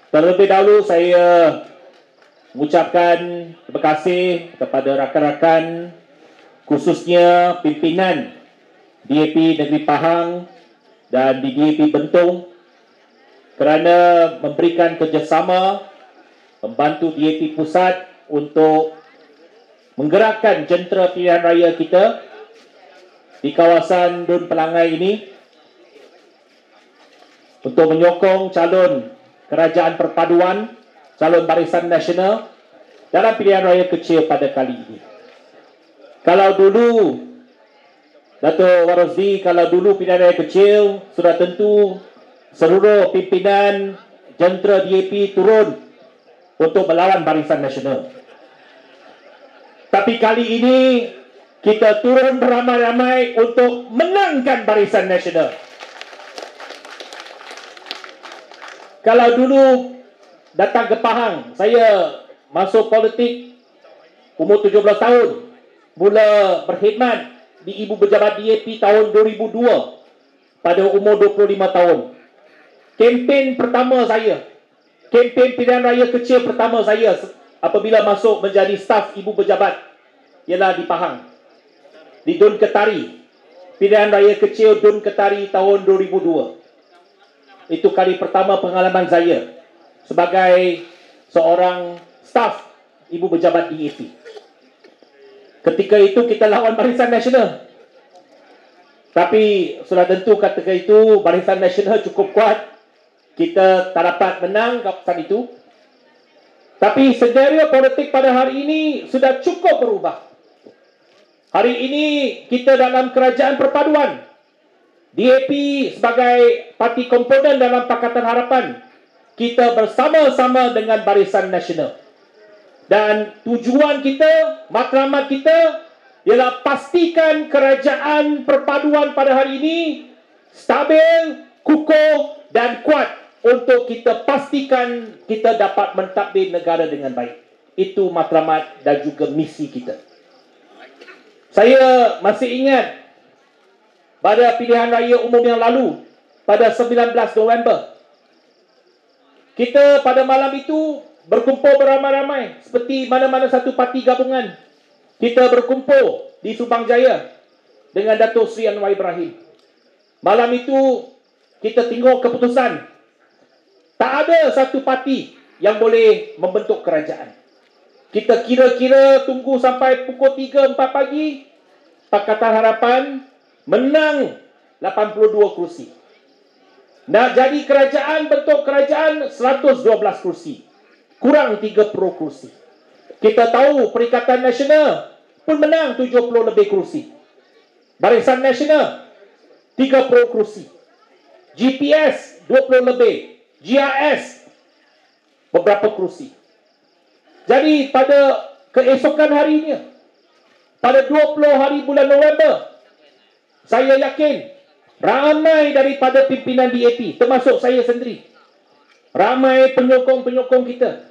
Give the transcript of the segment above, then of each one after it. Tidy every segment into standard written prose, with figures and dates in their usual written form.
Terlebih dahulu saya mengucapkan terima kasih kepada rakan-rakan, khususnya pimpinan DAP Negeri Pahang dan di DAP Bentong kerana memberikan kerjasama membantu DAP Pusat untuk menggerakkan jentera pilihan raya kita di kawasan Dun Pelangai ini untuk menyokong calon kerajaan perpaduan, calon Barisan Nasional dalam pilihan raya kecil pada kali ini. Kalau dulu Dato' Warozdi, kalau dulu pilihan raya kecil, sudah tentu seluruh pimpinan jentera DAP turun untuk melawan Barisan Nasional. Tapi kali ini kita turun beramai-ramai untuk menangkan Barisan Nasional. Kalau dulu datang ke Pahang, saya masuk politik umur 17 tahun, mula berkhidmat di Ibu Pejabat DAP tahun 2002 pada umur 25 tahun. Kempen pertama saya, kempen pilihan raya kecil pertama saya apabila masuk menjadi staf Ibu Pejabat ialah di Pahang, di Dun Ketari, pilihan raya kecil Dun Ketari tahun 2002. Itu kali pertama pengalaman saya sebagai seorang staf Ibu Pejabat DAP. Ketika itu kita lawan Barisan Nasional. Tapi sudah tentu ketika itu Barisan Nasional cukup kuat. Kita tak dapat menang kawasan itu. Tapi senario politik pada hari ini sudah cukup berubah. Hari ini kita dalam kerajaan perpaduan. DAP sebagai parti komponen dalam Pakatan Harapan, kita bersama-sama dengan Barisan Nasional. Dan tujuan kita, matlamat kita ialah pastikan kerajaan perpaduan pada hari ini stabil, kukuh dan kuat untuk kita pastikan kita dapat mentadbir negara dengan baik. Itu matlamat dan juga misi kita. Saya masih ingat pada pilihan raya umum yang lalu, pada 19 November, kita pada malam itu berkumpul beramai-ramai seperti mana-mana satu parti gabungan. Kita berkumpul di Subang Jaya dengan Dato' Sri Anwar Ibrahim. Malam itu kita tengok keputusan. Tak ada satu parti yang boleh membentuk kerajaan. Kita kira-kira tunggu sampai pukul 3-4 pagi, Pakatan Harapan menang 82 kursi. Nak jadi kerajaan, bentuk kerajaan 112 kursi. Kurang 30 kursi. Kita tahu Perikatan Nasional pun menang 70 lebih kursi. Barisan Nasional 30 kursi. GPS 20 lebih. GRS beberapa kursi. Jadi pada keesokan harinya, pada 20 hari bulan November, saya yakin ramai daripada pimpinan DAP, termasuk saya sendiri, ramai penyokong-penyokong kita,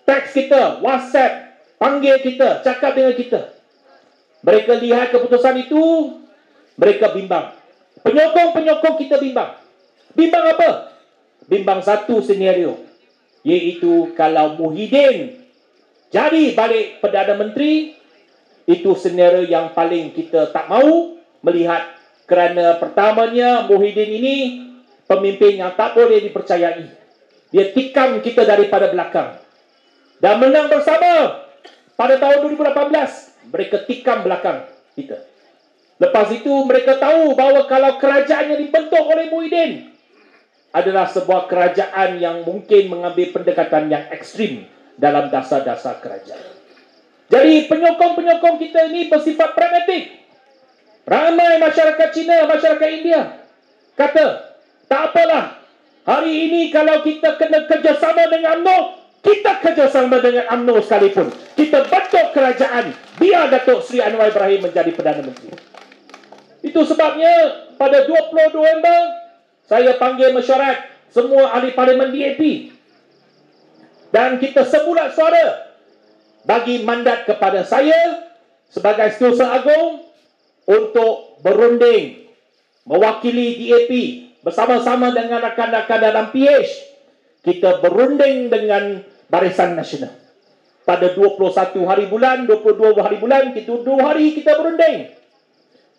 teks kita, WhatsApp, panggil kita, cakap dengan kita. Mereka lihat keputusan itu, mereka bimbang. Penyokong-penyokong kita bimbang. Bimbang apa? Bimbang satu senario, iaitu kalau Muhyiddin jadi balik Perdana Menteri, itu senario yang paling kita tak mahu melihat, kerana pertamanya Muhyiddin ini pemimpin yang tak boleh dipercayai. Dia tikam kita daripada belakang. Dan menang bersama pada tahun 2018, mereka tikam belakang kita. Lepas itu mereka tahu bahawa kalau kerajaan yang dibentuk oleh Muhyiddin adalah sebuah kerajaan yang mungkin mengambil pendekatan yang ekstrim dalam dasar-dasar kerajaan. Jadi penyokong-penyokong kita ini bersifat pragmatik. Ramai masyarakat Cina, masyarakat India kata, tak apalah, hari ini kalau kita kena kerjasama dengan UMNO, kita kerjasama dengan UMNO sekalipun. Kita bentuk kerajaan, biar Dato' Sri Anwar Ibrahim menjadi Perdana Menteri. Itu sebabnya pada 20 November, saya panggil mesyuarat semua ahli parlimen DAP. Dan kita sebulat suara bagi mandat kepada saya sebagai Setiausaha Agung untuk berunding mewakili DAP bersama-sama dengan rakan-rakan dalam PH kita berunding dengan Barisan Nasional. Pada 21 hari bulan, 22 hari bulan, kita 2 hari kita berunding.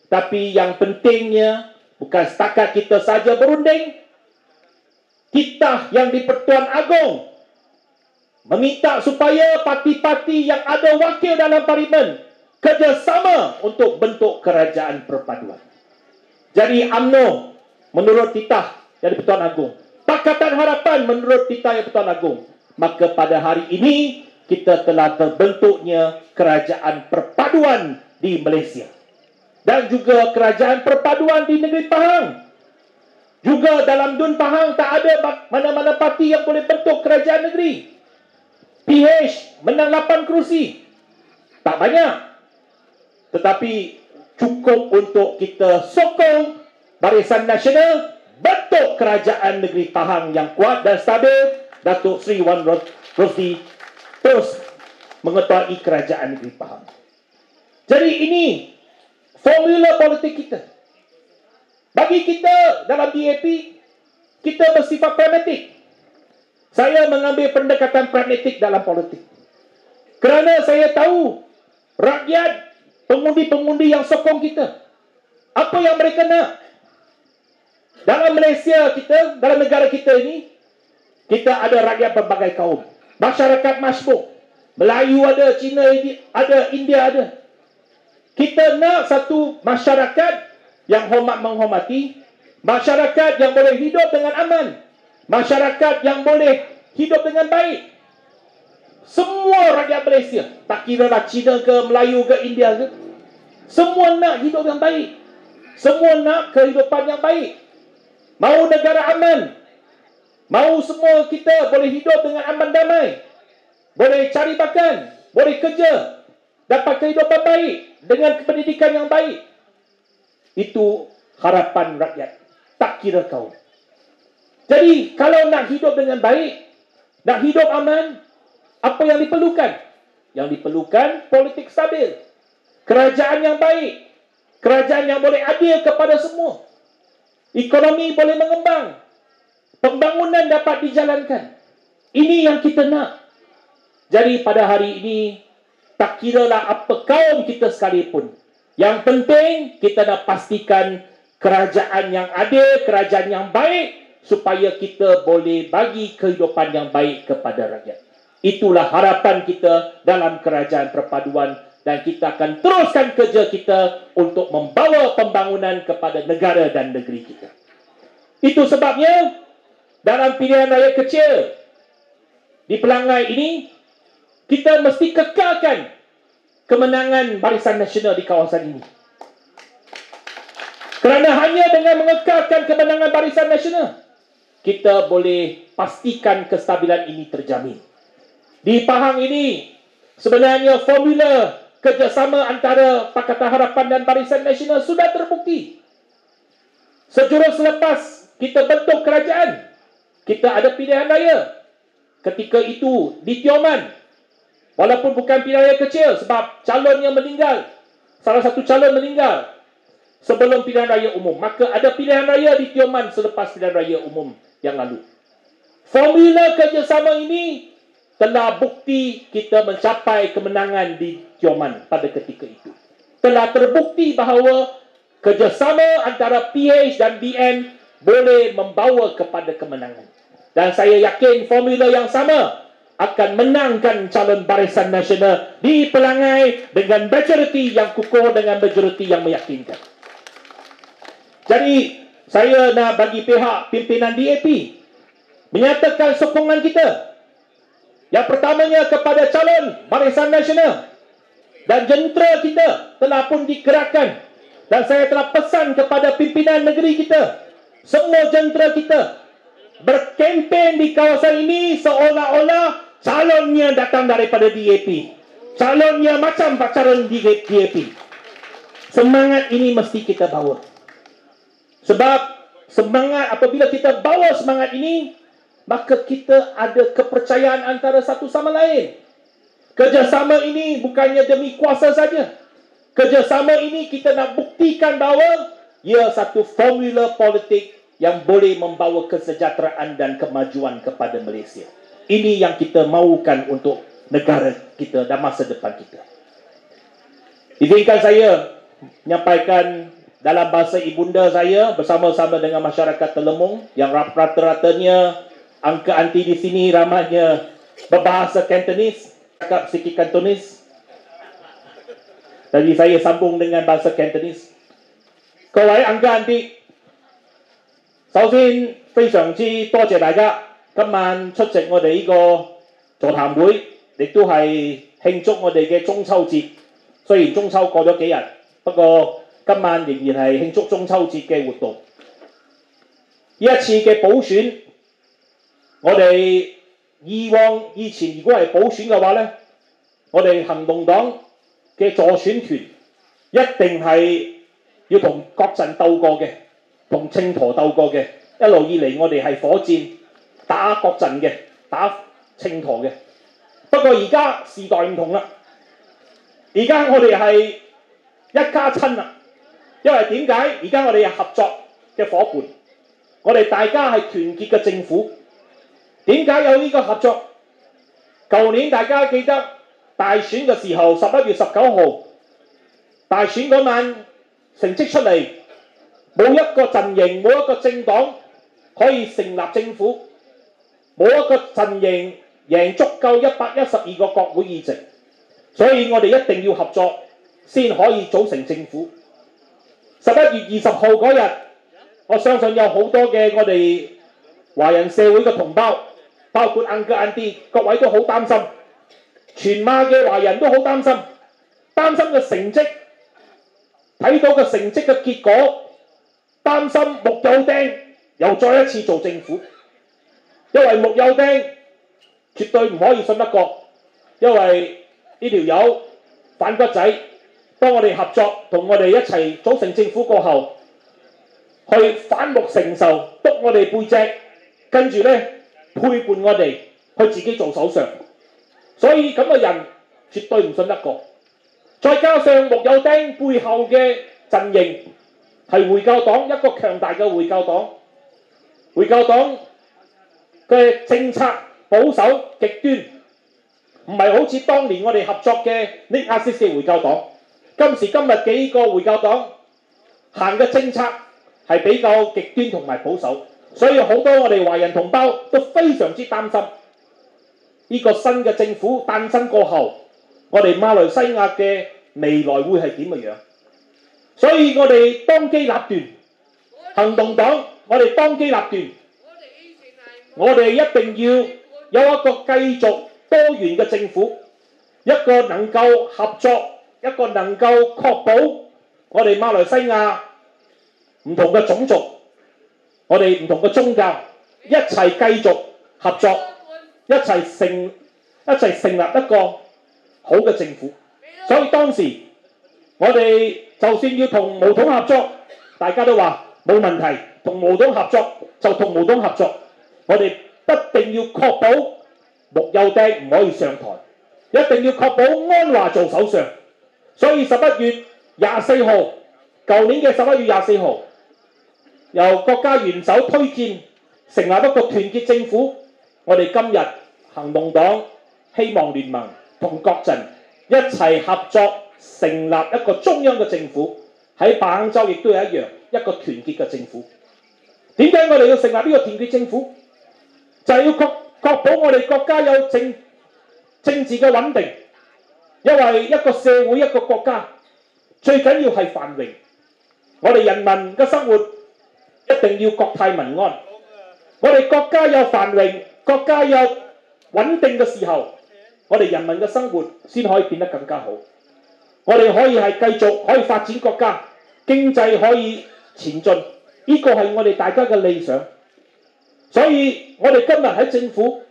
Tapi yang pentingnya, bukan setakat kita saja berunding, kita yang di Pertuan Agong meminta supaya parti-parti yang ada wakil dalam parlimen kerjasama untuk bentuk kerajaan perpaduan. Jadi UMNO menurut titah yang di Pertuan Agong, Pakatan Harapan menurut titah yang Pertuan Agong, maka pada hari ini kita telah terbentuknya kerajaan perpaduan di Malaysia. Dan juga kerajaan perpaduan di negeri Pahang. Juga dalam Dun Pahang tak ada mana-mana parti yang boleh bentuk kerajaan negeri. PH menang 8 kerusi. Tak banyak. Tetapi cukup untuk kita sokong Barisan Nasional bentuk kerajaan negeri Pahang yang kuat dan stabil. Datuk Seri Wan Rosli terus mengetuai kerajaan negeri Pahang. Jadi ini formula politik kita. Bagi kita dalam DAP, kita bersifat pragmatik. Saya mengambil pendekatan pragmatik dalam politik. Kerana saya tahu rakyat, pengundi-pengundi yang sokong kita, apa yang mereka nak. Dalam Malaysia kita, dalam negara kita ini, kita ada rakyat berbagai kaum. Masyarakat majmuk. Melayu ada, Cina ada, India ada. Kita nak satu masyarakat yang hormat menghormati, masyarakat yang boleh hidup dengan aman, masyarakat yang boleh hidup dengan baik. Semua rakyat Malaysia, tak kira lah Cina ke, Melayu ke, India ke, semua nak hidup yang baik. Semua nak kehidupan yang baik. Mau negara aman. Mau semua kita boleh hidup dengan aman damai. Boleh cari makan, boleh kerja, dapat kehidupan baik dengan pendidikan yang baik. Itu harapan rakyat, tak kira kaum. Jadi kalau nak hidup dengan baik, nak hidup aman, apa yang diperlukan? Yang diperlukan politik stabil, kerajaan yang baik, kerajaan yang boleh adil kepada semua, ekonomi boleh mengembang, pembangunan dapat dijalankan. Ini yang kita nak. Jadi pada hari ini, tak kiralah apa kaum kita sekalipun, yang penting kita nak pastikan kerajaan yang adil, kerajaan yang baik, supaya kita boleh bagi kehidupan yang baik kepada rakyat. Itulah harapan kita dalam kerajaan perpaduan, dan kita akan teruskan kerja kita untuk membawa pembangunan kepada negara dan negeri kita. Itu sebabnya dalam pilihan raya kecil di Pelangai ini, kita mesti kekalkan kemenangan Barisan Nasional di kawasan ini. Kerana hanya dengan mengekalkan kemenangan Barisan Nasional, kita boleh pastikan kestabilan ini terjamin. Di Pahang ini, sebenarnya formula kerjasama antara Pakatan Harapan dan Barisan Nasional sudah terbukti. Sejurus selepas kita bentuk kerajaan, kita ada pilihan raya. Ketika itu di Tioman, walaupun bukan pilihan raya kecil sebab calonnya meninggal, salah satu calon meninggal sebelum pilihan raya umum, maka ada pilihan raya di Tioman selepas pilihan raya umum yang lalu. Formula kerjasama ini telah bukti kita mencapai kemenangan di Tioman pada ketika itu. Telah terbukti bahawa kerjasama antara PH dan BN boleh membawa kepada kemenangan. Dan saya yakin formula yang sama akan menangkan calon Barisan Nasional di Pelangai dengan majoriti yang kukuh, dengan majoriti yang meyakinkan. Jadi saya nak bagi pihak pimpinan DAP menyatakan sokongan kita. Yang pertamanya kepada calon Barisan Nasional, dan jentera kita telah pun digerakkan, dan saya telah pesan kepada pimpinan negeri kita, semua jentera kita berkempen di kawasan ini seolah-olah calonnya datang daripada DAP. Calonnya macam calon DAP. Semangat ini mesti kita bawa. Sebab semangat, apabila kita bawa semangat ini, maka kita ada kepercayaan antara satu sama lain. Kerjasama ini bukannya demi kuasa saja. Kerjasama ini kita nak buktikan bahawa ia satu formula politik yang boleh membawa kesejahteraan dan kemajuan kepada Malaysia. Ini yang kita mahukan untuk negara kita dan masa depan kita. Izinkan saya menyampaikan dalam bahasa ibunda saya bersama-sama dengan masyarakat Telemung yang rata-ratanya angka anti di sini ramanya berbahasa Cantonese, cakap sikit Cantonese. Jadi saya sambung dengan bahasa Cantonese. 各位angka anti， 首先非常之多謝大家今晚出席我哋呢個座談會，亦都係慶祝我哋嘅中秋節。雖然中秋過咗幾日，不過今晚仍然係慶祝中秋節嘅活動。呢一次嘅補選，我哋以前如果係補選嘅話呢，我哋行動黨嘅助選團一定係要同國陣鬥過嘅，同秤砣鬥過嘅。一路以嚟我哋係火箭打國陣嘅，打秤砣嘅。不過而家時代唔同啦。而家我哋係一家親啦，因為點解？而家我哋係合作嘅伙伴，我哋大家係團結嘅政府。點解有呢個合作？舊年大家記得大選嘅時候，11月19號大選嗰晚成績出嚟，冇一個陣營，冇一個政黨可以成立政府，冇一個陣營贏足夠112個國會議席。所以我哋一定要合作先可以組成政府。11月20號嗰日，我相信有好多嘅我哋華人社會嘅同胞，包括 Uncle Auntie， 各位都好擔心，全馬嘅華人都好擔心，擔心嘅成績，睇到嘅成績嘅結果，擔心穆友丁又再一次做政府，因為穆友丁絕對唔可以信得過，因為呢條友反骨仔，當我哋合作同我哋一齊組成政府過後，去反目成仇，督我哋背脊，跟住呢背叛我哋，去自己做首相。所以咁嘅人絕對唔信得過。再加上穆友丁背後嘅陣營係回教黨，一個強大嘅回教黨。回教黨嘅政策保守極端。唔係好似當年我哋合作嘅呢亞斯嘅回教黨，今時今日幾個回教黨行嘅政策係比較極端同埋保守，所以好多我哋華人同胞都非常之擔心呢個新嘅政府誕生過後，我哋馬來西亞嘅未來會係點嘅樣。所以我哋當機立斷，行動黨我哋當機立斷，我哋一定要有一個繼續多元嘅政府，一個能夠合作，一個能夠確保我哋馬來西亞唔同嘅種族，我哋唔同嘅宗教一齊繼續合作，一齊成立一個好嘅政府。所以當時我哋就算要同巫統合作，大家都話冇問題，同巫統合作就同巫統合作，我哋一定要確保穆友丁唔可以上台，一定要確保安華做首相。所以11月24號，舊年嘅11月24號，由國家元首推薦成立一個團結政府。我哋今日行動黨希望聯盟同國陣一齊合作成立一個中央嘅政府，喺馬坑州亦都係一樣一個團結嘅政府。點解我哋要成立呢個團結政府？就係要確保我哋國家有政治嘅穩定，因為一個社會一個國家最緊要係繁榮，我哋人民嘅生活一定要國泰民安。我哋國家有繁榮，國家有穩定嘅時候，我哋人民嘅生活先可以變得更加好。我哋可以係繼續可以發展國家，經濟可以前進，呢個係我哋大家嘅理想。所以我哋今日喺政府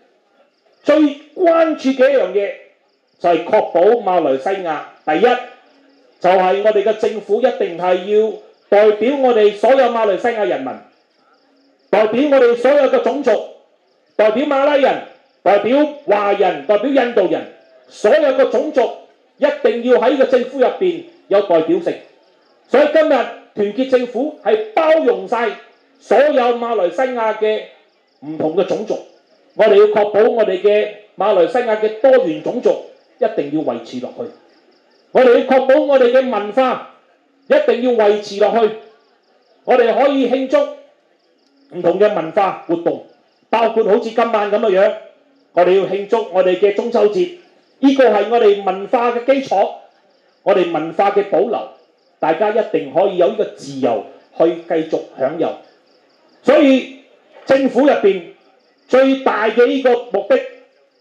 最關注嘅一樣嘢就係確保馬來西亞第一就係我哋嘅政府一定係要代表我哋所有馬來西亞人民，代表我哋所有嘅種族，代表馬拉人，代表華人，代表印度人，所有嘅種族一定要喺個政府入邊有代表性。所以今日團結政府係包容晒所有馬來西亞嘅唔同嘅種族，我哋要確保我哋嘅馬來西亞嘅多元種族一定要維持落去。我哋要確保我哋嘅文化一定要維持落去。我哋可以慶祝唔同嘅文化活動，包括好似今晚咁嘅樣，我哋要慶祝我哋嘅中秋節。呢個係我哋文化嘅基礎，我哋文化嘅保留，大家一定可以有呢個自由去繼續享有。所以政府入邊最大嘅呢個目的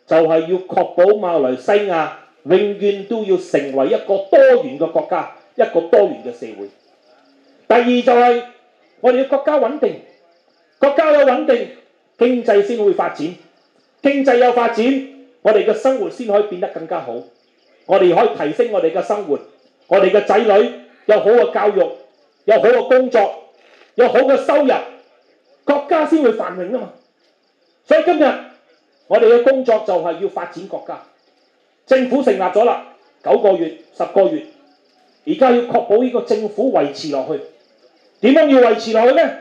就係要確保馬來西亞永遠都要成為一個多元嘅國家，一個多元嘅社會。第二就係我哋要國家穩定，國家有穩定，經濟先會發展，經濟有發展，我哋嘅生活先可以變得更加好，我哋可以提升我哋嘅生活，我哋嘅仔女有好嘅教育，有好嘅工作，有好嘅收入，國家先會繁榮啊嘛。所以今日我哋嘅工作就係要發展國家。政府成立咗啦，9個月、10個月，而家要確保呢個政府維持落去。點樣要維持落去呢？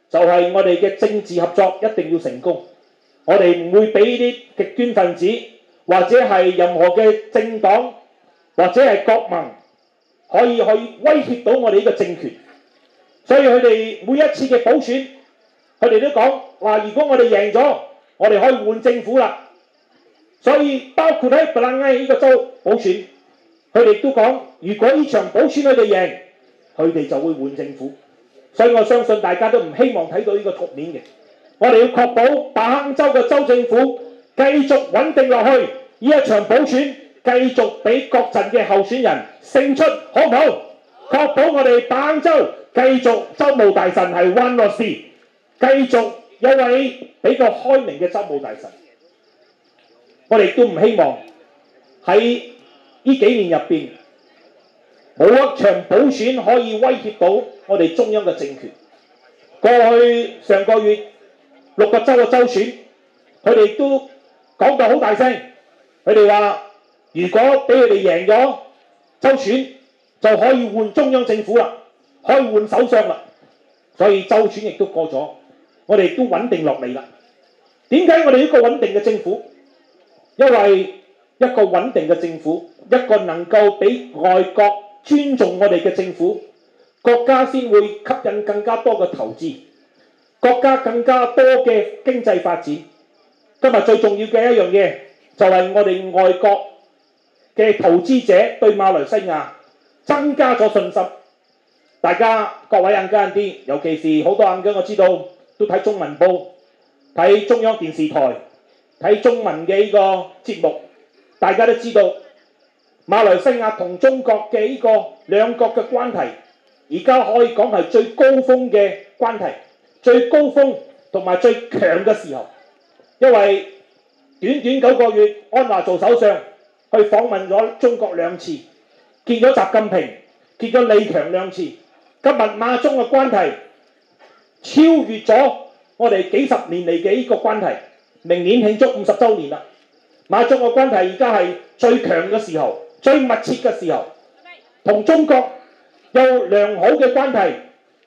就係我哋嘅政治合作一定要成功。我哋唔會俾啲極端分子或者係任何嘅政黨或者係國民可以去威脅到我哋呢個政權。所以佢哋每一次嘅補選，佢哋都講話，如果我哋贏咗，我哋可以換政府啦。所以包括喺布蘭埃呢個州補選，佢哋都講，如果呢場補選佢哋贏，佢哋就會換政府。所以我相信大家都唔希望睇到呢個局面嘅。我哋要確保巴坑州嘅州政府繼續穩定落去，呢一場補選繼續俾各陣嘅候選人勝出，好唔好？確保我哋巴坑州繼續州務大臣係溫諾士，繼續有位比較開明嘅州務大臣。我哋都唔希望喺呢幾年入邊冇一場補選可以威脅到我哋中央嘅政權。過去上個月6個州嘅州選，佢哋都講到好大聲，佢哋話如果俾佢哋贏咗州選，就可以換中央政府啦，可以換首相啦。所以州選亦都過咗，我哋都穩定落嚟啦。點解我哋呢個穩定嘅政府？因為一個穩定嘅政府，一個能夠俾外國尊重我哋嘅政府，國家先會吸引更加多嘅投資，國家更加多嘅經濟發展。今日最重要嘅一樣嘢就係我哋外國嘅投資者對馬來西亞增加咗信心。大家各位眼尖啲，尤其是好多眼尖，我知道都睇中文報、睇中央電視台、睇中文嘅呢個節目，大家都知道馬來西亞同中國嘅呢個兩國嘅關係，而家可以講係最高峰嘅關係，最高峰同埋最強嘅時候。因為短短9個月，安華做首相去訪問咗中國2次，見咗習近平，見咗李強2次。今日馬中嘅關係超越咗我哋幾十年嚟嘅呢個關係，明年慶祝50週年啦。馬中嘅關係而家係最強嘅時候，最密切嘅時候，同中國有良好嘅關係，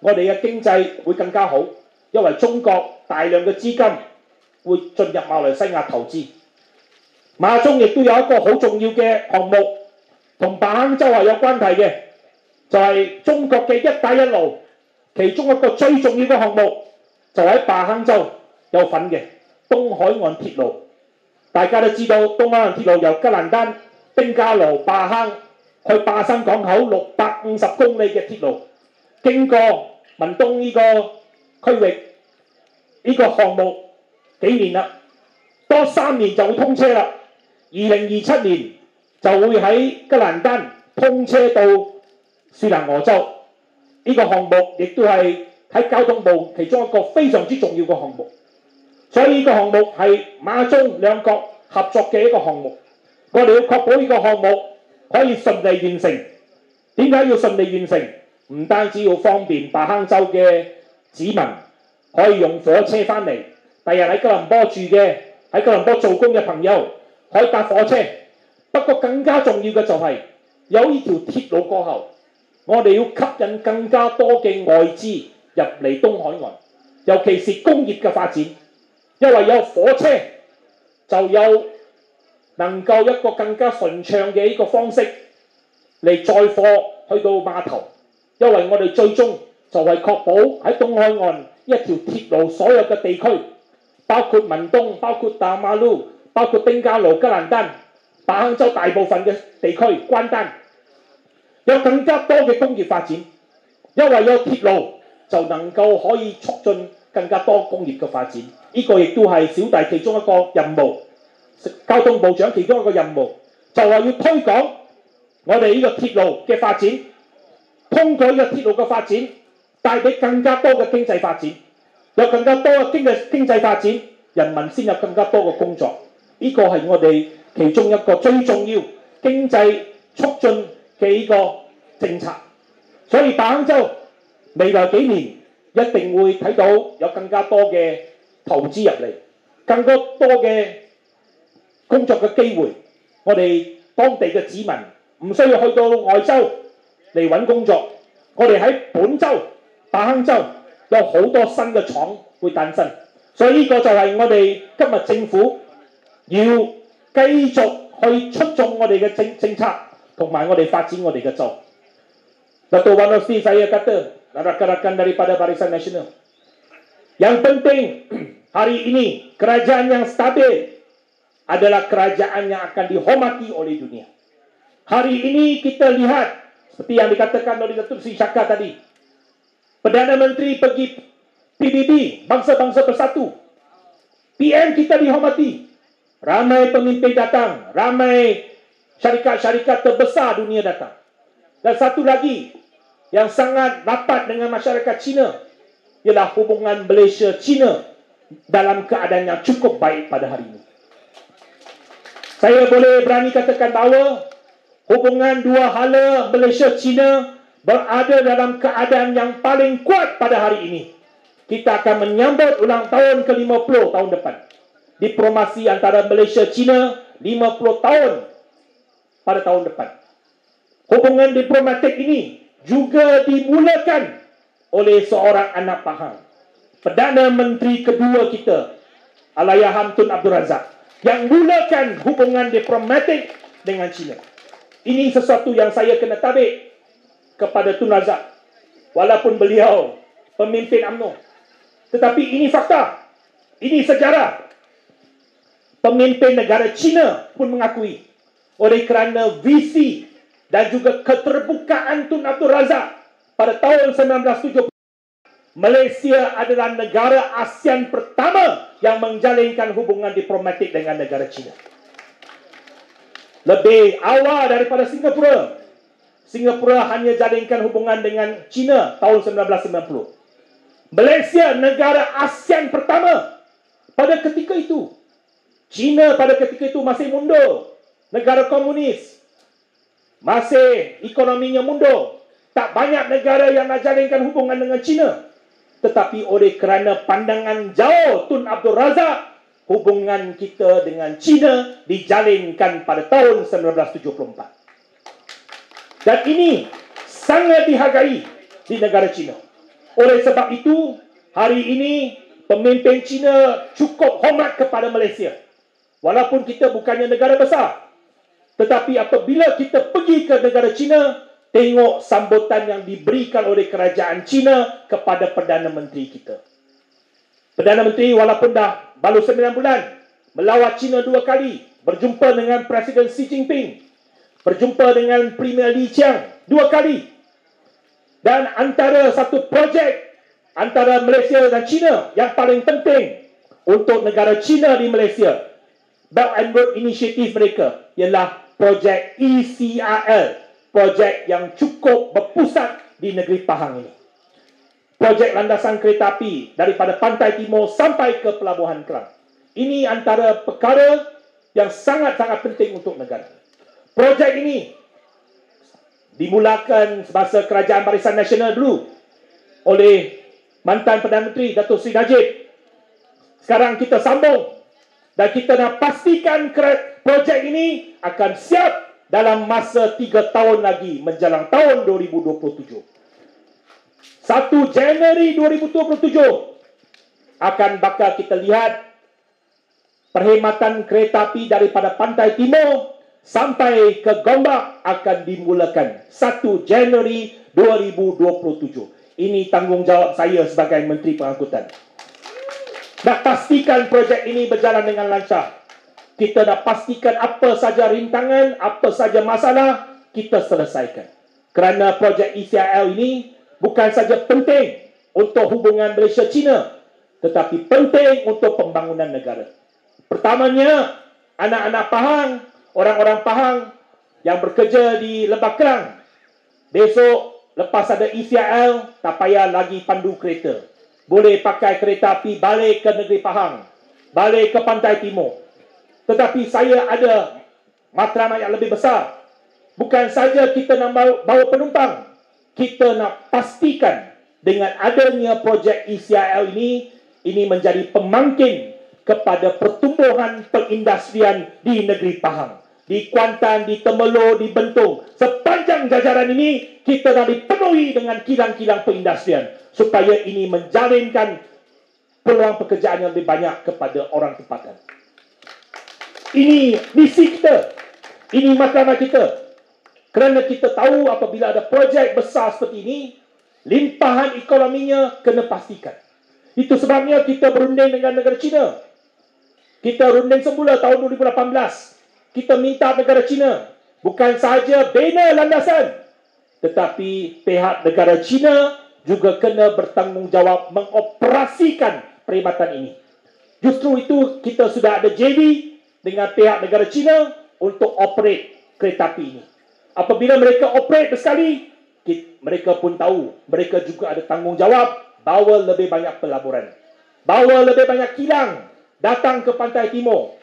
我哋嘅經濟會更加好，因為中國大量嘅資金會進入馬來西亞投資。馬中亦都有一個好重要嘅項目，同巴坑州係有關係嘅，就係中國嘅一帶一路，其中一個最重要嘅項目就喺巴坑州有份嘅東海岸鐵路。大家都知道東海岸鐵路由吉蘭丹、丁加盧、巴坑去巴生港口650公里嘅鐵路，經過文東呢個區域，呢個項目幾年啦，多3年就會通車啦。2027年就會喺吉蘭丹通車到雪蘭莪州。呢個項目亦都係喺交通部其中一個非常之重要嘅項目，所以呢個項目係馬中兩國合作嘅一個項目。我哋要確保呢個項目可以順利完成。點解要順利完成？唔單止要方便巴坑州嘅子民可以用火車返嚟，第日喺吉隆坡住嘅、喺吉隆坡做工嘅朋友可以搭火車。不過更加重要嘅就係有呢條鐵路過後，我哋要吸引更加多嘅外資入嚟東海岸。尤其是工業嘅發展，因為有火車就有能夠一個更加順暢嘅呢個方式嚟載貨去到碼頭，因為我哋最終就係確保喺東海岸一條鐵路所有嘅地區，包括文東、包括大馬路、包括丁加路、吉蘭丹、大坑州大部分嘅地區、關丹，有更加多嘅工業發展，因為有鐵路就能夠可以促進更加多工業嘅發展。呢個亦都係小弟其中一個任務，交通部長其中一個任務，就係要推廣我哋呢個鐵路嘅發展，通過呢個鐵路嘅發展，帶俾更加多嘅經濟發展，有更加多嘅經濟發展，人民先有更加多嘅工作。呢個係我哋其中一個最重要經濟促進嘅呢個政策。所以大坑州未來幾年一定會睇到有更加多嘅投資入嚟，更加多嘅工作嘅機會。我哋當地嘅子民唔需要去到外州嚟揾工作，我哋喺本州大坑州有好多新嘅廠會誕生。所以呢個就係我哋今日政府要繼續去出眾我哋嘅政策，同埋我哋發展我哋嘅州。Dato' Wanosti saya kata, rakan-rakan daripada Barisan Nasional, yang penting hari ini kerajaan yang stabil adalah kerajaan yang akan dihormati oleh dunia. Hari ini kita lihat seperti yang dikatakan oleh Datuk Seri Shaka tadi, Perdana Menteri pergi PBB, Bangsa-Bangsa Bersatu, PM kita dihormati, ramai pemimpin datang, ramai syarikat-syarikat terbesar dunia datang. Dan satu lagi yang sangat rapat dengan masyarakat Cina ialah hubungan Malaysia-Cina dalam keadaan yang cukup baik pada hari ini. Saya boleh berani katakan bahawa hubungan dua hala Malaysia-Cina berada dalam keadaan yang paling kuat pada hari ini. Kita akan menyambut ulang tahun ke-50 tahun depan. Diplomasi antara Malaysia-Cina 50 tahun pada tahun depan. Hubungan diplomatik ini juga dimulakan oleh seorang anak Pahang, Perdana Menteri kedua kita, Allahyarham Tun Abdul Razak, yang mulakan hubungan diplomatik dengan China. Ini sesuatu yang saya kena tabik kepada Tun Razak, walaupun beliau pemimpin UMNO. Tetapi ini fakta, ini sejarah. Pemimpin negara China pun mengakui, oleh kerana visi dan juga keterbukaan Tun Abdul Razak pada tahun 1970, Malaysia adalah negara ASEAN pertama yang menjalinkan hubungan diplomatik dengan negara China. Lebih awal daripada Singapura. Singapura hanya jalinkan hubungan dengan China tahun 1990. Malaysia negara ASEAN pertama pada ketika itu. China pada ketika itu masih mundur, negara komunis, masih ekonominya mundur. Tak banyak negara yang nak jalinkan hubungan dengan China. Tetapi oleh kerana pandangan jauh Tun Abdul Razak, hubungan kita dengan China dijalinkan pada tahun 1974. Dan ini sangat dihargai di negara China. Oleh sebab itu, hari ini pemimpin China cukup hormat kepada Malaysia. Walaupun kita bukannya negara besar, tetapi apabila kita pergi ke negara China, tengok sambutan yang diberikan oleh kerajaan China kepada Perdana Menteri kita. Perdana Menteri walaupun dah baru 9 bulan, melawat China 2 kali, berjumpa dengan Presiden Xi Jinping, berjumpa dengan Premier Li Qiang 2 kali. Dan antara satu projek antara Malaysia dan China yang paling penting untuk negara China di Malaysia, Belt and Road Initiative mereka, ialah projek ECRL, projek yang cukup berpusat di negeri Pahang ini. Projek landasan kereta api daripada pantai timur sampai ke Pelabuhan Kelang. Ini antara perkara yang sangat-sangat penting untuk negara. Projek ini dimulakan semasa Kerajaan Barisan Nasional dulu oleh mantan Perdana Menteri Datuk Seri Najib. Sekarang kita sambung dan kita nak pastikan projek ini akan siap dalam masa 3 tahun lagi menjelang tahun 2027. 1 Januari 2027 akan bakal kita lihat perkhidmatan kereta api daripada pantai timur sampai ke Gombak akan dimulakan 1 Januari 2027. Ini tanggungjawab saya sebagai Menteri Pengangkutan. Nak pastikan projek ini berjalan dengan lancar. Kita nak pastikan apa saja rintangan, apa saja masalah, kita selesaikan. Kerana projek ECIL ini bukan saja penting untuk hubungan Malaysia-China, tetapi penting untuk pembangunan negara. Pertamanya, anak-anak Pahang, orang-orang Pahang yang bekerja di Lembah Kelang, besok lepas ada ECIL, tak payah lagi pandu kereta. Boleh pakai kereta api balik ke negeri Pahang, balik ke pantai timur. Tetapi saya ada matlamat yang lebih besar. Bukan saja kita nak bawa penumpang, kita nak pastikan dengan adanya projek ECIL ini menjadi pemangkin kepada pertumbuhan perindustrian di negeri Pahang. Di Kuantan, di Temerloh, di Bentong. Sepanjang jajaran ini, kita nak dipenuhi dengan kilang-kilang perindustrian. Supaya ini menjalinkan peluang pekerjaan yang lebih banyak kepada orang tempatan. Ini misi kita. Ini matlamat kita. Kerana kita tahu apabila ada projek besar seperti ini, limpahan ekonominya kena pastikan. Itu sebabnya kita berunding dengan negara China. Kita runding semula tahun 2018. Kita minta negara China bukan sahaja bina landasan, tetapi pihak negara China juga kena bertanggungjawab mengoperasikan perkhidmatan ini. Justru itu kita sudah ada JV dengan pihak negara China untuk operate kereta api ini. Apabila mereka operate sekali, mereka pun tahu mereka juga ada tanggungjawab bawa lebih banyak pelaburan, bawa lebih banyak kilang datang ke pantai timur,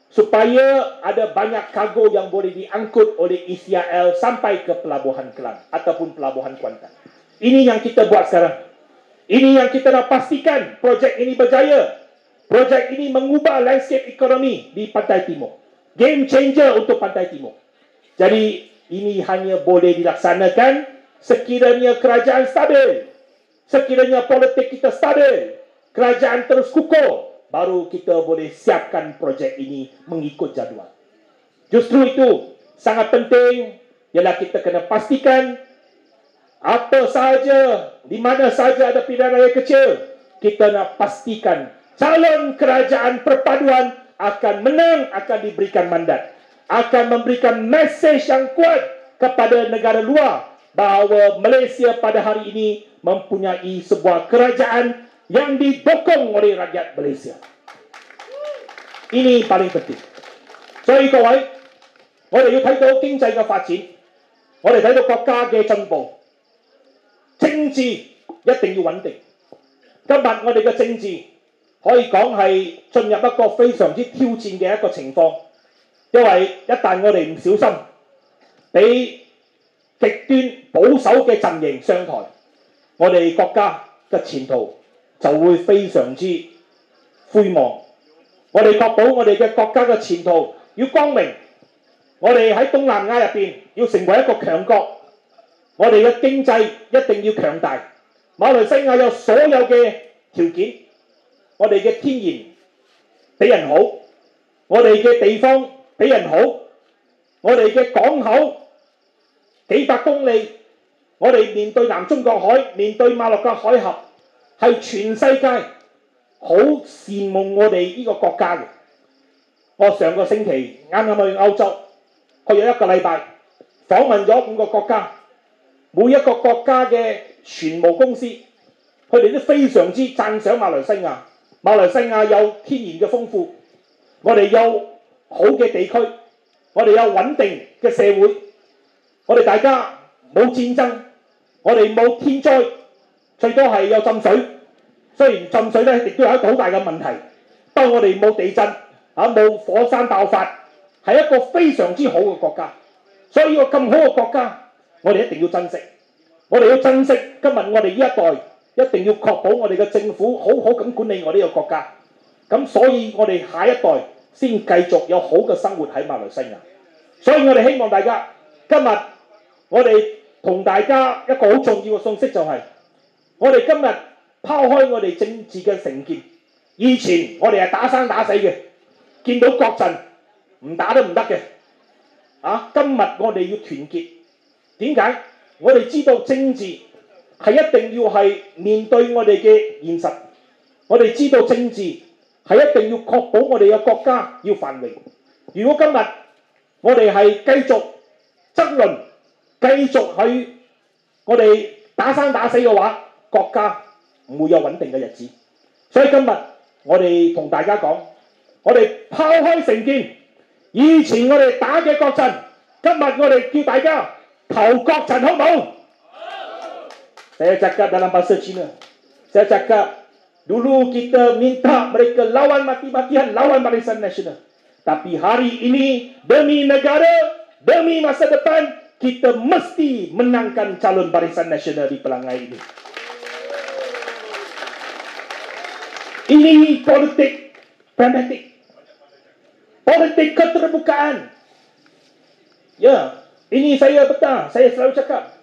supaya ada banyak kargo yang boleh diangkut oleh ECIL sampai ke pelabuhan Kelang ataupun pelabuhan Kuantan. Ini yang kita buat sekarang. Ini yang kita nak pastikan projek ini berjaya. Projek ini mengubah landscape ekonomi di pantai timur. Game changer untuk pantai timur. Jadi ini hanya boleh dilaksanakan sekiranya kerajaan stabil, sekiranya politik kita stabil, kerajaan terus kukuh, baru kita boleh siapkan projek ini mengikut jadual. Justru itu sangat penting ialah kita kena pastikan apa sahaja, di mana sahaja ada pilihan raya kecil, kita nak pastikan calon kerajaan perpaduan akan menang, akan diberikan mandat, akan memberikan mesej yang kuat kepada negara luar bahawa Malaysia pada hari ini mempunyai sebuah kerajaan yang didukung oleh rakyat Malaysia. Ini paling penting. 所以各位，我哋要睇到經濟嘅發展，我哋睇到國家嘅進步，政治一定要穩定。今日我哋嘅政治可以講係進入一個非常之挑戰嘅一個情況，因為一旦我哋唔小心，俾極端保守嘅陣營上台，我哋國家嘅前途就會非常之灰茫。我哋確保我哋嘅國家嘅前途要光明，我哋喺東南亞入邊要成為一個強國，我哋嘅經濟一定要強大。馬來西亞有所有嘅條件，我哋嘅天然比人好，我哋嘅地方比人好，我哋嘅港口幾百公里，我哋面對南中國海，面對馬六甲海峽，係全世界好羨慕我哋呢個國家嘅。我上個星期啱啱去歐洲，去咗1個禮拜，訪問咗5個國家，每一個國家嘅船務公司，佢哋都非常之讚賞馬來西亞。馬來西亞有天然嘅豐富，我哋有好嘅地區，我哋有穩定嘅社會，我哋大家冇戰爭，我哋冇天災，最多係有浸水。雖然浸水咧亦都有一個好大嘅問題，不過我哋冇地震冇火山爆發，係一個非常之好嘅國家。所以呢個咁好嘅國家，我哋一定要珍惜。我哋要珍惜今日我哋呢一代，一定要確保我哋嘅政府好好咁管理我呢個國家。咁所以我哋下一代先繼續有好嘅生活喺馬來西亞。所以我哋希望大家今日我哋同大家一個好重要嘅信息就係，我哋今日拋開我哋政治嘅成見，以前我哋係打生打死嘅，見到國陣唔打都唔得嘅。今日我哋要團結，點解？我哋知道政治係一定要係面對我哋嘅現實，我哋知道政治係一定要確保我哋嘅國家要繁榮。如果今日我哋係繼續爭論，繼續去我哋打生打死嘅話，國家唔會有穩定嘅日子。所以今日我哋同大家講，我哋拋開成見，以前我哋打嘅國陣，今日我哋叫大家投國陣好冇？Saya cakap dalam bahasa Cina. Saya cakap dulu kita minta mereka lawan mati-matian, lawan Barisan Nasional. Tapi hari ini demi negara, demi masa depan, kita mesti menangkan calon Barisan Nasional di Pelangai ini. Ini politik pragmatik, politik keterbukaan. Ya, ini saya betul, saya selalu cakap.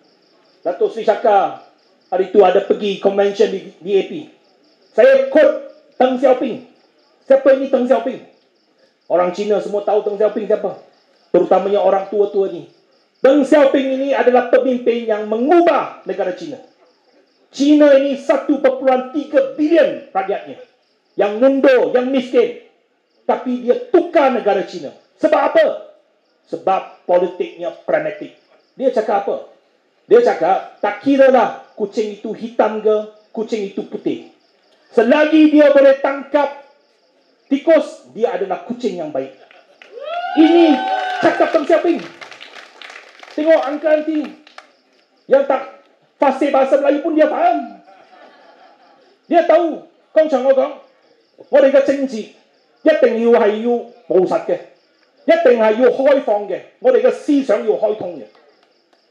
Datuk Seri Shaka hari itu ada pergi convention di AP. Saya quote Deng Xiaoping. Siapa ini Deng Xiaoping? Orang Cina semua tahu Deng Xiaoping siapa. Terutamanya orang tua-tua ni. Deng Xiaoping ini adalah pemimpin yang mengubah negara Cina. Cina ini 1.3 bilion rakyatnya. Yang mundur, yang miskin. Tapi dia tukar negara Cina. Sebab apa? Sebab politiknya pragmatik. Dia cakap apa? Dia cakap, tak kira lah kucing itu hitam ke, kucing itu putih. Selagi dia boleh tangkap tikus, dia adalah kucing yang baik. Ini cakap Deng Xiaoping. Tengok angka nanti. Yang tak fasih bahasa Melayu pun dia faham. Dia tahu. 剛才我講，我哋嘅政治一定要係要務實嘅，一定係要開放嘅，我哋嘅思想要開通嘅。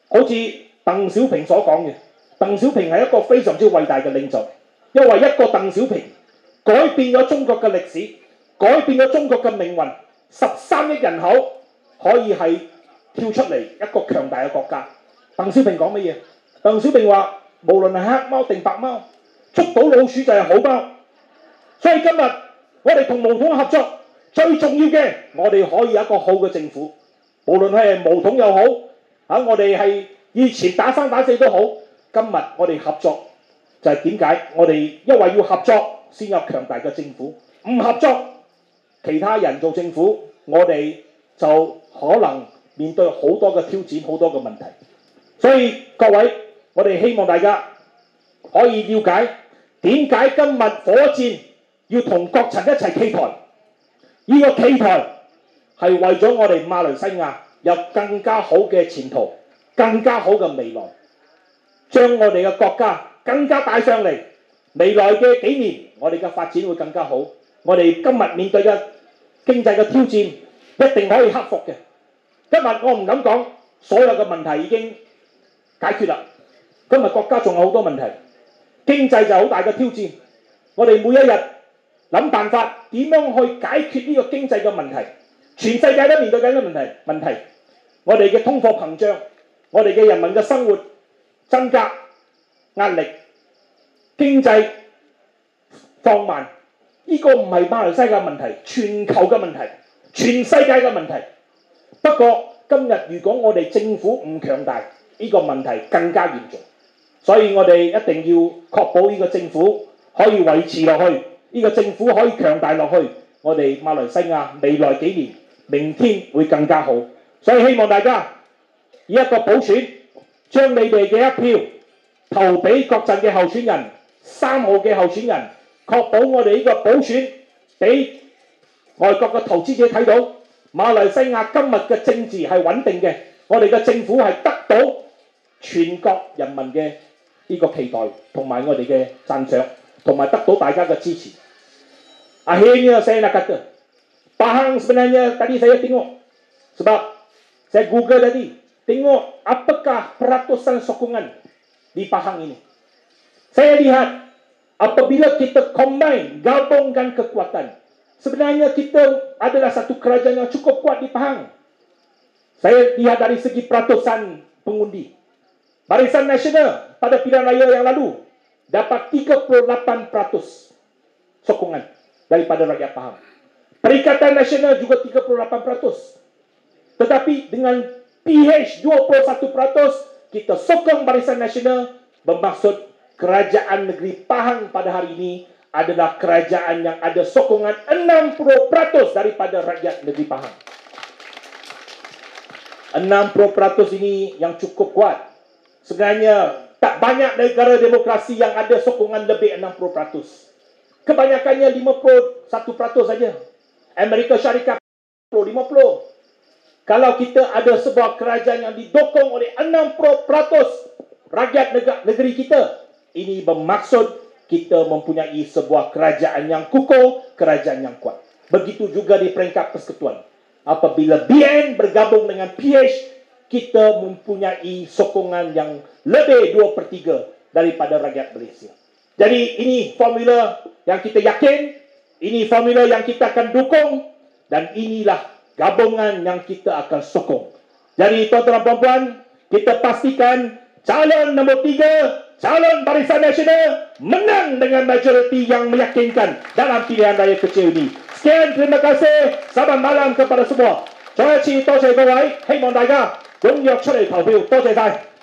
好似鄧小平所講嘅，鄧小平係一個非常之偉大嘅領袖，因為一個鄧小平改變咗中國嘅歷史，改變咗中國嘅命運。13億人口可以係跳出嚟一個強大嘅國家。鄧小平講乜嘢？鄧小平話：無論係黑貓定白貓，捉到老鼠就係好貓。所以今日我哋同毛統合作，最重要嘅，我哋可以有一個好嘅政府，無論係毛統又好，我哋係以前打生打死都好，今日我哋合作就係點解？我哋因為要合作先有強大嘅政府，唔合作，其他人做政府，我哋就可能面對好多嘅挑戰，好多嘅問題。所以各位，我哋希望大家可以了解點解今日火箭要同國陣一齊企台。呢個企台係為咗我哋馬來西亞有更加好嘅前途，更加好嘅未來，將我哋嘅國家更加帶上嚟。未來嘅幾年，我哋嘅發展會更加好。我哋今日面對嘅經濟嘅挑戰，一定可以克服嘅。今日我唔敢講所有嘅問題已經解決啦。今日國家仲有好多問題，經濟就好大嘅挑戰。我哋每一日諗辦法點樣去解決呢個經濟嘅問題。全世界都面對緊嘅問題。我哋嘅通貨膨脹，我哋嘅人民嘅生活增加壓力，經濟放慢，呢個唔係馬來西亞問題，全球嘅問題，全世界嘅問題。不過今日如果我哋政府唔強大，呢個問題更加嚴重。所以我哋一定要確保呢個政府可以維持落去，呢個政府可以強大落去，我哋馬來西亞未來幾年明天會更加好。所以希望大家以一個補選，將你哋嘅一票投俾國陣嘅候選人，3號嘅候選人，確保我哋呢個補選俾外國嘅投資者睇到，馬來西亞今日嘅政治係穩定嘅，我哋嘅政府係得到全國人民嘅呢個期待，同埋我哋嘅讚賞，同埋得到大家嘅支持。Akhirnya saya nak kata, Pahang sebenarnya tadi saya tengok, sebab saya Google tadi, tengok apakah peratusan sokongan di Pahang ini. Saya lihat apabila kita combine, gabungkan kekuatan, sebenarnya kita adalah satu kerajaan yang cukup kuat di Pahang. Saya lihat dari segi peratusan pengundi. Barisan Nasional pada pilihan raya yang lalu dapat 38% sokongan. daripada rakyat Pahang. Perikatan Nasional juga 38%. Tetapi dengan PH 21%, kita sokong Barisan Nasional, bermaksud kerajaan negeri Pahang pada hari ini adalah kerajaan yang ada sokongan 60% daripada rakyat negeri Pahang. 60% ini yang cukup kuat. Sebenarnya tak banyak negara demokrasi yang ada sokongan lebih 60%. Kebanyakannya 51% saja. Amerika Syarikat 50. Kalau kita ada sebuah kerajaan yang didokong oleh 60% rakyat negeri kita, ini bermaksud kita mempunyai sebuah kerajaan yang kukuh, kerajaan yang kuat. Begitu juga di peringkat persekutuan. Apabila BN bergabung dengan PH, kita mempunyai sokongan yang lebih 2/3 daripada rakyat Malaysia. Jadi ini formula yang kita yakin, ini formula yang kita akan dukung, dan inilah gabungan yang kita akan sokong. Jadi tuan-tuan dan puan-puan, kita pastikan calon nombor 3, calon Barisan Nasional menang dengan majoriti yang meyakinkan dalam pilihan raya kecil ini. Sekian, terima kasih. Selamat malam kepada semua. 再一次多謝各位，希望大家踴躍出嚟投票。多謝晒。